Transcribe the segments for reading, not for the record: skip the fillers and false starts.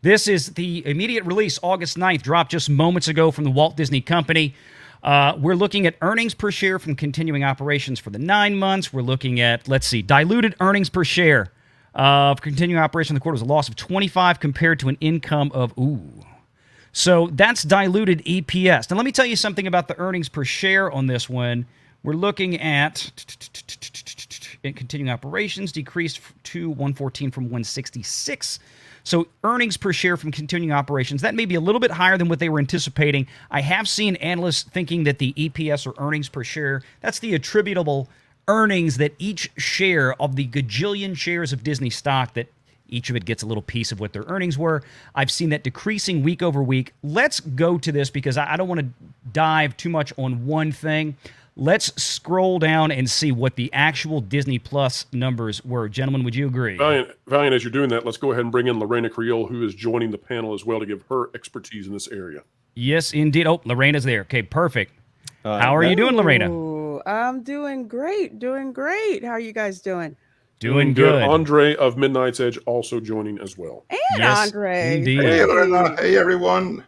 This is the immediate release, August 9th, dropped just moments ago from the Walt Disney Company. We're looking at earnings per share from continuing operations for the 9 months. We're looking at, let's see, diluted earnings per share of continuing operation in the quarter was a loss of 25 compared to an income of, So that's diluted EPS. Now, let me tell you something about the earnings per share on this one. We're looking at in continuing operations decreased to 114 from 166. So earnings per share from continuing operations, that may be a little bit higher than what they were anticipating. I have seen analysts thinking that the EPS or earnings per share, that's the attributable earnings that each share of the gajillion shares of Disney stock, that each of it gets a little piece of what their earnings were. I've seen that decreasing week over week. Let's go to this because I don't want to dive too much on one thing. Let's scroll down and see what the actual Disney Plus numbers were. Gentlemen, would you agree? Valiant, as you're doing that, let's go ahead and bring in Lorena Creel, who is joining the panel as well to give her expertise in this area. Yes, indeed. Oh, Lorena's there. Okay, perfect. How are you doing, Lorena? I'm doing great. How are you guys doing? Doing good. Andre of Midnight's Edge also joining as well. And yes, Andre. Indeed. Hey, Lorena. Hey, everyone.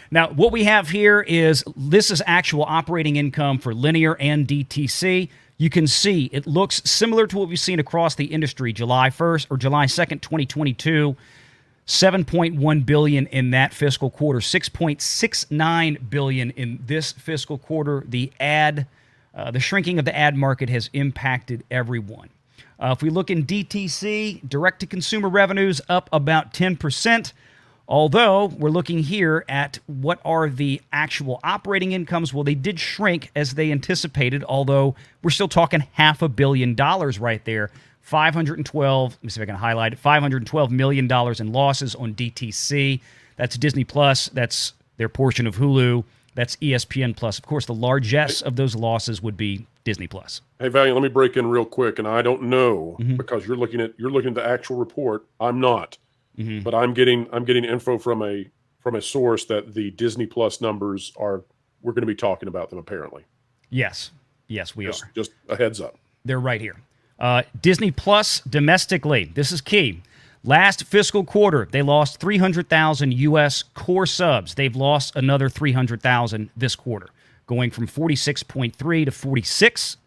Now, what we have here is this is actual operating income for linear and DTC. You can see it looks similar to what we've seen across the industry. July 1st or July 2nd, 2022, $7.1 billion in that fiscal quarter, $6.69 billion in this fiscal quarter. The shrinking of the ad market has impacted everyone. If we look in DTC, direct-to-consumer revenues up about 10%. Although we're looking here at what are the actual operating incomes. Well, they did shrink as they anticipated, although we're still talking $500 million right there. 512, let me see if I can highlight it, $512 million in losses on DTC. That's Disney Plus. That's their portion of Hulu. That's ESPN Plus. Of course, the largesse of those losses would be Disney Plus. Hey, Valiant, let me break in real quick, and I don't know because you're looking at the actual report. I'm not. But I'm getting info from a source that the Disney Plus numbers we're going to be talking about them apparently. Yes, we are. Just a heads up. They're right here. Disney Plus domestically, this is key. Last fiscal quarter, they lost 300,000 U.S. core subs. They've lost another 300,000 this quarter, going from 46.3 to 46.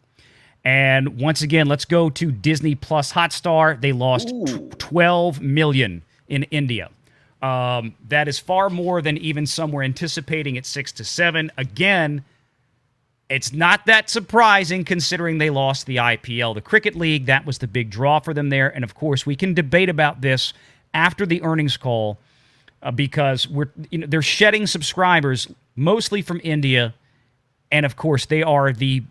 And once again, let's go to Disney Plus Hotstar. They lost 12 million in India. That is far more than even some were anticipating at 6 to 7. Again, it's not that surprising considering they lost the IPL. The Cricket League, that was the big draw for them there. And of course, we can debate about this after the earnings call because they're shedding subscribers mostly from India. And of course, they are the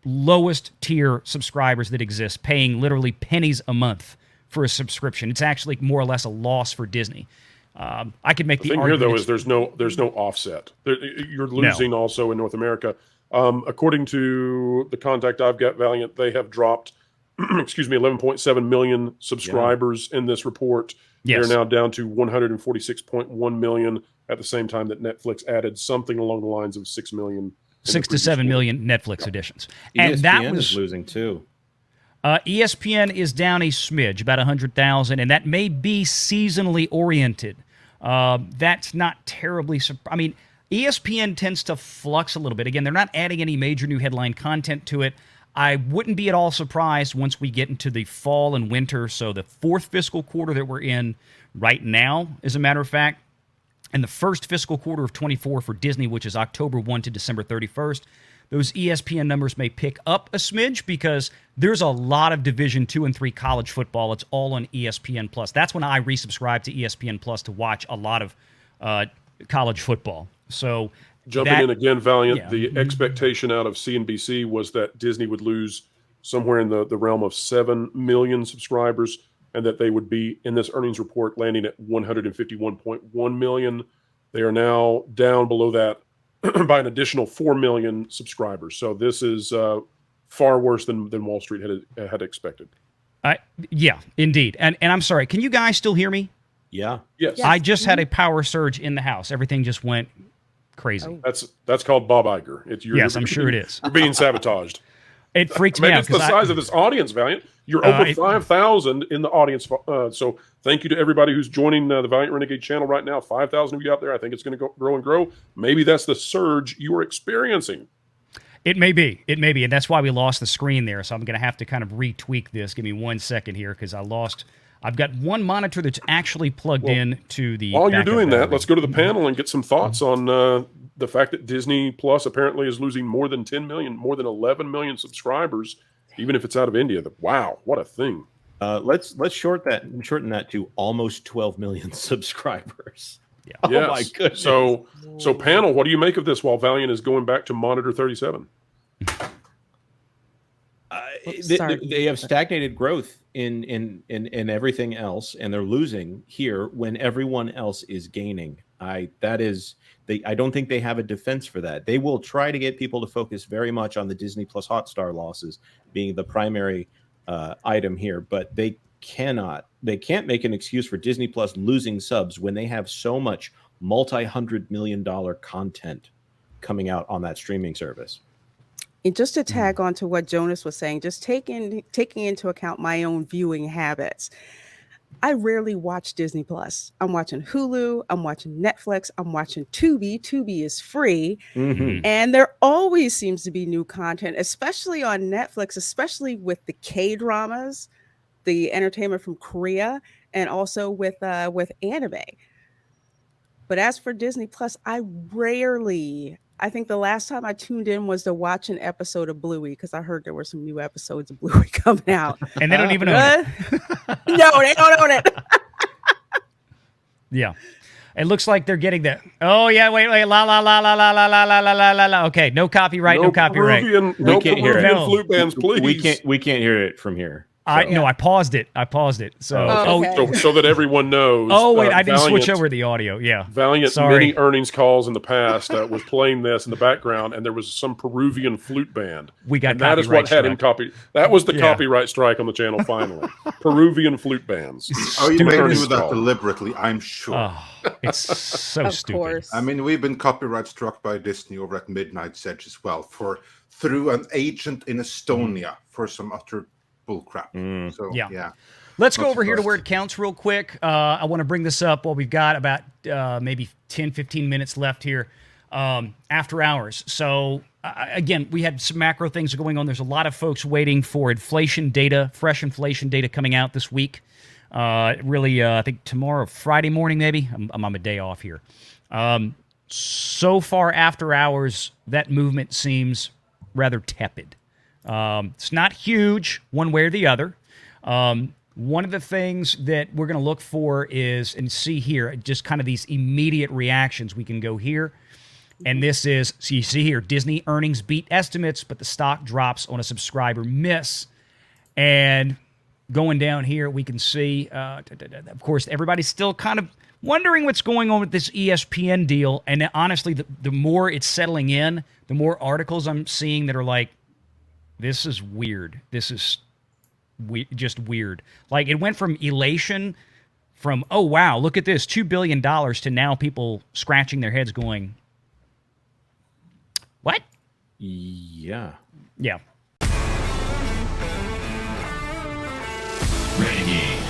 lowest tier subscribers that exist, paying literally pennies a month for a subscription. It's actually more or less a loss for Disney. I could make the thing argument here, though, is there's no offset. You're losing also in North America. According to the contact I've got, Valiant, they have dropped, 11.7 million subscribers in this report. Yes. They're now down to 146.1 million at the same time that Netflix added something along the lines of 6 million. 6 to 7 million Netflix additions. And ESPN that was is losing too. ESPN is down a smidge, about 100,000, and that may be seasonally oriented. That's not terribly. I mean, ESPN tends to flux a little bit. Again, they're not adding any major new headline content to it. I wouldn't be at all surprised once we get into the fall and winter. So the fourth fiscal quarter that we're in right now, as a matter of fact, and the first fiscal quarter of 24 for Disney, which is October 1 to December 31st, those ESPN numbers may pick up a smidge because there's a lot of Division II and III college football. It's all on ESPN Plus. That's when I resubscribe to ESPN Plus to watch a lot of college football. So jumping in again, Valiant, the expectation out of CNBC was that Disney would lose somewhere in the realm of 7 million subscribers and that they would be in this earnings report landing at 151.1 million. They are now down below that by an additional 4 million subscribers. So this is far worse than Wall Street had expected. Yeah, indeed. And I'm sorry, can you guys still hear me? Yeah. Yes. I just had a power surge in the house. Everything just went crazy. That's called Bob Iger. Yes, I'm sure it is. You're being sabotaged. It freaks I mean, me out. it's the size of this audience, Valiant. You're over 5,000 in the audience. So thank you to everybody who's joining the Valiant Renegade channel right now. 5,000 of you out there. I think it's going to grow and grow. Maybe that's the surge you are experiencing. It may be. It may be. And that's why we lost the screen there. So I'm going to have to kind of retweak this. Give me 1 second here because I've got one monitor that's actually plugged in to the. While you're doing that, let's go to the panel and get some thoughts on the fact that Disney Plus apparently is losing more than 10 million, more than 11 million subscribers, even if it's out of India. Wow, what a thing! Let's shorten that to almost 12 million subscribers. Yeah. Oh yes. My goodness. So panel, what do you make of this? While Valiant is going back to monitor 37. They have stagnated growth in everything else, and they're losing here when everyone else is gaining. I don't think they have a defense for that. They will try to get people to focus very much on the Disney Plus Hotstar losses being the primary item here, but they can't make an excuse for Disney Plus losing subs when they have so much multi-$100 million content coming out on that streaming service. And just to tag on to what Jonas was saying, just taking into account my own viewing habits, I rarely watch Disney Plus. I'm watching Hulu, I'm watching Netflix, I'm watching Tubi. Tubi is free. And there always seems to be new content, especially on Netflix, especially with the K-dramas, the entertainment from Korea, and also with anime. But as for Disney Plus, I think the last time I tuned in was to watch an episode of Bluey because I heard there were some new episodes of Bluey coming out. And they don't even own it. No, they don't own it. Yeah. It looks like they're getting that. Oh, yeah, wait, la, la, la, la, la, la, la, la, la, la, la. Okay, no copyright, no copyright. No Peruvian flute bands, please. We can't hear it from here. No, I paused it. So okay. so that everyone knows. Oh wait, I didn't switch over the audio. Yeah, Valiant many earnings calls in the past was playing this in the background, and there was some Peruvian flute band. We got and that is what had him copy. That was the copyright strike on the channel. Finally, Peruvian flute bands. Oh, you may do that deliberately, I'm sure. Oh, it's so stupid. Course. I mean, we've been copyright struck by Disney over at Midnight's Edge as well through an agent in Estonia for some utter bullcrap. So yeah. Let's go over here to where it counts real quick. I want to bring this up while we've got about maybe 10, 15 minutes left here. After hours. So again, we had some macro things going on. There's a lot of folks waiting for inflation data, fresh inflation data coming out this week. Really, I think tomorrow, Friday morning, maybe. I'm on a day off here. So far after hours, that movement seems rather tepid. It's not huge one way or the other. One of the things that we're going to look for is, and see here, just kind of these immediate reactions. We can go here, and this is, so you see here, Disney earnings beat estimates, but the stock drops on a subscriber miss. And going down here, we can see, of course, everybody's still kind of wondering what's going on with this ESPN deal. And honestly, the more it's settling in, the more articles I'm seeing that are like, this is weird. This is just weird. Like, it went from elation from, oh, wow, look at this, $2 billion, to now people scratching their heads going, what? Yeah. Yeah. Renegade.